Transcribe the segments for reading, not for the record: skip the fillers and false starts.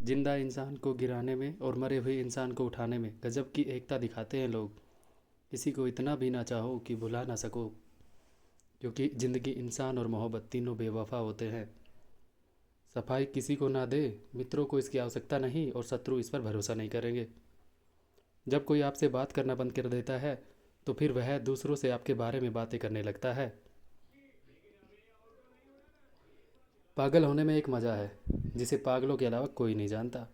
जिंदा इंसान को गिराने में और मरे हुए इंसान को उठाने में गजब की एकता दिखाते हैं लोग। किसी को इतना भी ना चाहो कि भुला ना सको, क्योंकि ज़िंदगी, इंसान और मोहब्बत तीनों बेवफा होते हैं। सफाई किसी को ना दे, मित्रों को इसकी आवश्यकता नहीं और शत्रु इस पर भरोसा नहीं करेंगे। जब कोई आपसे बात करना बंद कर देता है तो फिर वह दूसरों से आपके बारे में बातें करने लगता है। पागल होने में एक मज़ा है जिसे पागलों के अलावा कोई नहीं जानता।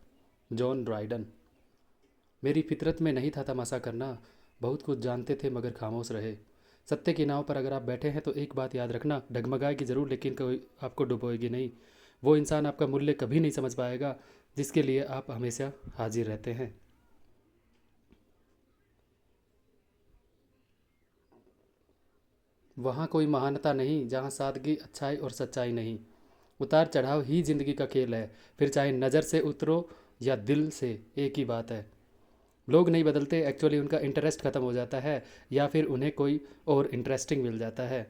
John Dryden. मेरी फितरत में नहीं था तमाशा करना। बहुत कुछ जानते थे मगर खामोश रहे। सत्य की नाव पर अगर आप बैठे हैं तो एक बात याद रखना, डगमगाएगी ज़रूर लेकिन कोई आपको डुबोएगी नहीं। वो इंसान आपका मूल्य कभी नहीं समझ पाएगा जिसके लिए आप हमेशा हाजिर रहते हैं। वहाँ कोई महानता नहीं जहाँ सादगी, अच्छाई और सच्चाई नहीं। उतार चढ़ाव ही जिंदगी का खेल है, फिर चाहे नज़र से उतरो या दिल से, एक ही बात है। लोग नहीं बदलते, एक्चुअली उनका इंटरेस्ट ख़त्म हो जाता है या फिर उन्हें कोई और इंटरेस्टिंग मिल जाता है।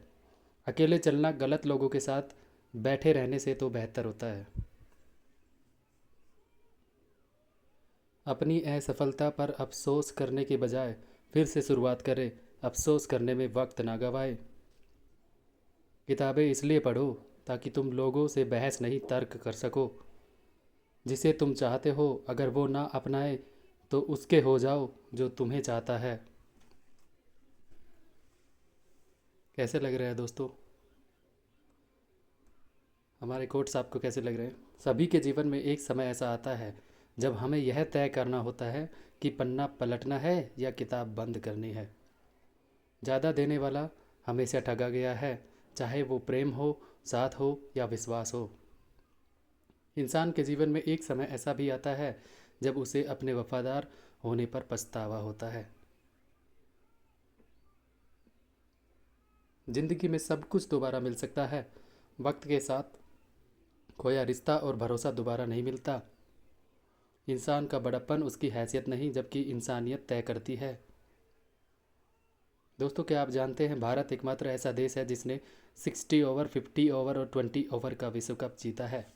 अकेले चलना गलत लोगों के साथ बैठे रहने से तो बेहतर होता है। अपनी असफलता पर अफसोस करने के बजाय फिर से शुरुआत करें। अफसोस करने में वक्त ना गवाए। किताबें इसलिए पढ़ो ताकि तुम लोगों से बहस नहीं, तर्क कर सको। जिसे तुम चाहते हो अगर वो ना अपनाए तो उसके हो जाओ जो तुम्हें चाहता है। कैसे लग रहा है दोस्तों? हमारे कोट्स आपको कैसे लग रहे हैं? सभी के जीवन में एक समय ऐसा आता है जब हमें यह तय करना होता है कि पन्ना पलटना है या किताब बंद करनी है। ज़्यादा देने वाला हमेशा ठगा गया है, चाहे वो प्रेम हो, साथ हो या विश्वास हो। इंसान के जीवन में एक समय ऐसा भी आता है जब उसे अपने वफादार होने पर पछतावा होता है। जिंदगी में सब कुछ दोबारा मिल सकता है, वक्त के साथ खोया रिश्ता और भरोसा दोबारा नहीं मिलता। इंसान का बड़प्पन उसकी हैसियत नहीं जबकि इंसानियत तय करती है। दोस्तों, क्या आप जानते हैं भारत एकमात्र ऐसा देश है जिसने 60 ओवर, 50 ओवर और 20 ओवर का विश्व कप जीता है।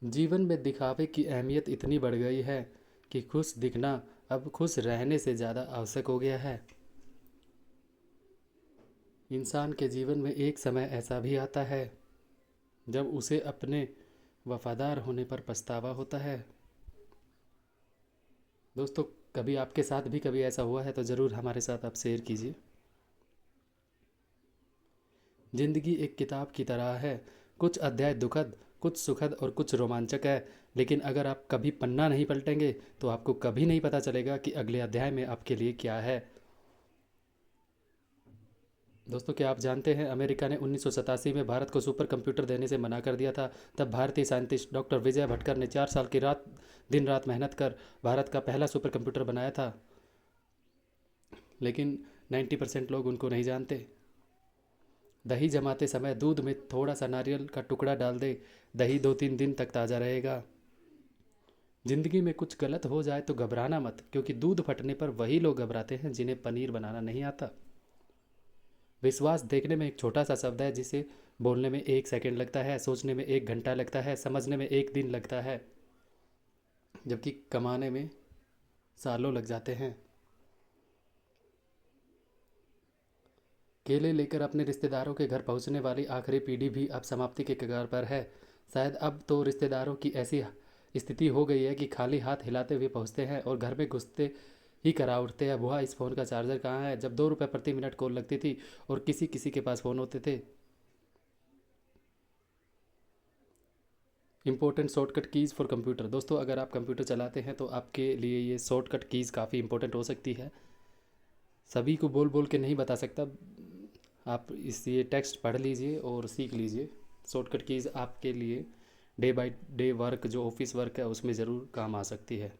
जीवन में दिखावे की अहमियत इतनी बढ़ गई है कि खुश दिखना अब खुश रहने से ज़्यादा आवश्यक हो गया है। इंसान के जीवन में एक समय ऐसा भी आता है जब उसे अपने वफादार होने पर पछतावा होता है। दोस्तों, कभी आपके साथ भी कभी ऐसा हुआ है तो ज़रूर हमारे साथ आप शेयर कीजिए। जिंदगी एक किताब की तरह है, कुछ अध्याय दुखद, कुछ सुखद और कुछ रोमांचक है। लेकिन अगर आप कभी पन्ना नहीं पलटेंगे तो आपको कभी नहीं पता चलेगा कि अगले अध्याय में आपके लिए क्या है। दोस्तों, क्या आप जानते हैं अमेरिका ने 1987 में भारत को सुपर कंप्यूटर देने से मना कर दिया था। तब भारतीय साइंटिस्ट डॉक्टर विजय भटकर ने 4 साल की रात दिन रात मेहनत कर भारत का पहला सुपर कंप्यूटर बनाया था। लेकिन 90% लोग उनको नहीं जानते। दही जमाते समय दूध में थोड़ा सा नारियल का टुकड़ा डाल दे, दही 2-3 दिन तक ताज़ा रहेगा। जिंदगी में कुछ गलत हो जाए तो घबराना मत, क्योंकि दूध फटने पर वही लोग घबराते हैं जिन्हें पनीर बनाना नहीं आता। विश्वास देखने में एक छोटा सा शब्द है जिसे बोलने में 1 सेकंड लगता है, सोचने में 1 घंटा लगता है, समझने में 1 दिन लगता है, जबकि कमाने में सालों लग जाते हैं। केले लेकर अपने रिश्तेदारों के घर पहुंचने वाली आखिरी पीढ़ी भी अब समाप्ति के कगार पर है। शायद अब तो रिश्तेदारों की ऐसी स्थिति हो गई है कि खाली हाथ हिलाते हुए पहुंचते हैं और घर में घुसते ही करा उठते हैं, बुआ इस फ़ोन का चार्जर कहाँ है। जब 2 रुपये प्रति मिनट कॉल लगती थी और किसी किसी के पास फ़ोन होते थे। Important shortcut keys for computer. दोस्तों, अगर आप कंप्यूटर चलाते हैं तो आपके लिए ये शॉर्टकट कीज़ काफ़ी इंपॉर्टेंट हो सकती है। सभी को बोल बोल के नहीं बता सकता, आप इस ये टेक्स्ट पढ़ लीजिए और सीख लीजिए। शॉर्टकट कीज़ आपके लिए डे बाय डे वर्क, जो ऑफिस वर्क है उसमें ज़रूर काम आ सकती है।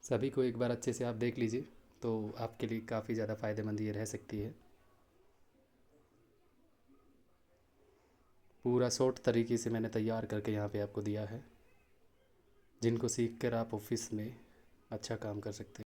सभी को एक बार अच्छे से आप देख लीजिए तो आपके लिए काफ़ी ज़्यादा फ़ायदेमंद ये रह सकती है। पूरा शॉर्ट तरीके से मैंने तैयार करके यहाँ पे आपको दिया है, जिनको सीख कर आप ऑफिस में अच्छा काम कर सकते हैं।